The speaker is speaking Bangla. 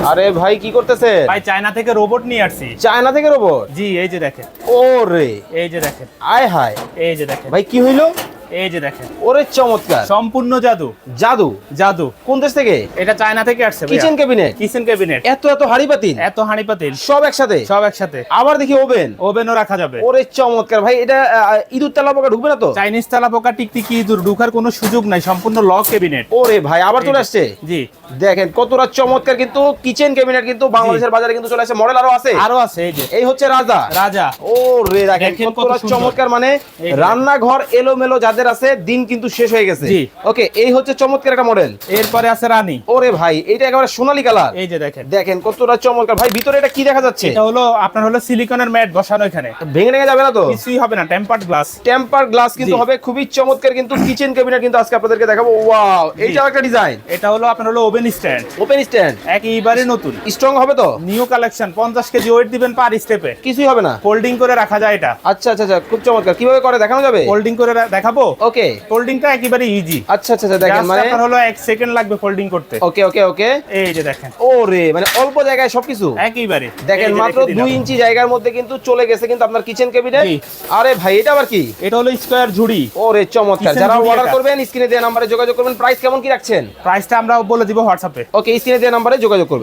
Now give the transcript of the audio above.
আরে ভাই কি করতেছে? ভাই চায়না থেকে রোবট নিয়ে আসছি। চায়না থেকে রোবট? জি এই যে দেখেন। ওরে এই যে দেখেন। আয় হায়, এই যে দেখেন। ভাই কি হইলো? এই যে দেখেন। ওরে চমৎকার, সম্পূর্ণ জাদু। জাদু। জাদু। কোন দেশ থেকে? এটা চায়না থেকে আসছে ভাইয়া। Kitchen cabinet? Kitchen cabinet. এত এত হাড়ি পাতিল, এত হাঁড়ি পাতিল সব একসাথে? সব একসাথে। আবার দেখি ওভেন। ওভেনও রাখা যাবে। ওরে চমৎকার ভাই, এটা ইঁদুর তেলা পোকা ঢুকবে না তো? চাইনিজ তেলাপোকা টিকটিকি ইঁদুর ঢোকার কোনো সুযোগ নাই, সম্পূর্ণ লক ক্যাবিনেট। ওরে ভাই আবার চলে আসছে। জি দেখেন কতটা চমৎকার, কিন্তু কিচেন ক্যাবিনেট কিন্তু বাংলাদেশের বাজারে কিন্তু চলে আসছে। মডেল আরো আছে? আরো আছে। এই যে এই হচ্ছে রাজা। রাজা। ও রে দেখেন দেখেন কত কতটা সুন্দর। চমৎকার, মানে এই যে। রান্নাঘর এলোমেলো যাদের আছে দিন কিন্তু শেষ হয়ে গেছে। জি। ওকে, এই হচ্ছে চমৎকার একটা মডেল। এরপরে আছে রানী। ওরে ভাই এটা একেবারে সোনালী কালার। এই যে দেখেন। দেখেন কতটা চমৎকার ভাই, ভিতরে এটা কি দেখা যাচ্ছে? এটা হলো আপনার হলো সিলিকনের ম্যাট বসানো এখানে। ভেঙে ভেঙে যাবে না তো? কিছুই হবে না, টেম্পার্ড গ্লাস। টেম্পার গ্লাস কিন্তু জি। হবে, খুবই চমৎকার কিন্তু কিচেন ক্যাবিনেট কিন্তু আজকে আপনাদেরকে দেখাবো। ওয়াও, এইটাও একটা ডিজাইন। এটা হলো আপনার হলো ওভেন স্ট্যান্ড। ওপেন স্ট্যান্ড, একেবারে নতুন স্ট্রং হবে তো? New collection. 50 কেজি ওয়েট দিবেন পার স্টেপে। কিছুই হবে না? ফোল্ডিং করে রাখা যায় এটা। আচ্ছা আচ্ছা আচ্ছা, খুব চমৎকার। কিভাবে করে দেখানো যাবে? ফোল্ডিং করে দেখাবো। ওকে। ফোল্ডিংটা একেবারে ইজি। আচ্ছা আচ্ছা আচ্ছা, দেখেন মানে আপনার হলো 1 সেকেন্ড লাগবে ফোল্ডিং করতে। ওকে ওকে ওকে। এই যে দেখেন। ওরে মানে অল্প জায়গায় সবকিছু। একেবারে দেখেন এই যে মাত্র রেখে দিলাম। 2 ইঞ্চি জায়গার মধ্যে কিন্তু চলে গেছে কিন্তু আপনার কিচেন ক্যাবিনেট। জি। আরে ভাই এটা আবার কি? এটা হলো স্কয়ার ঝুড়ি। ওরে চমৎকার, Kitchen যারা ঝুড়ি অর্ডার এটা। করবেন স্ক্রিনে দেওয়া নম্বরে যোগাযোগ করবেন। প্রাইস কেমন কি রাখছেন? প্রাইসটা আমরা বলে দিব হোয়াটসঅ্যাপে। ওকে, স্ক্রিনে দেওয়া নম্বরে যোগাযোগ করবেন।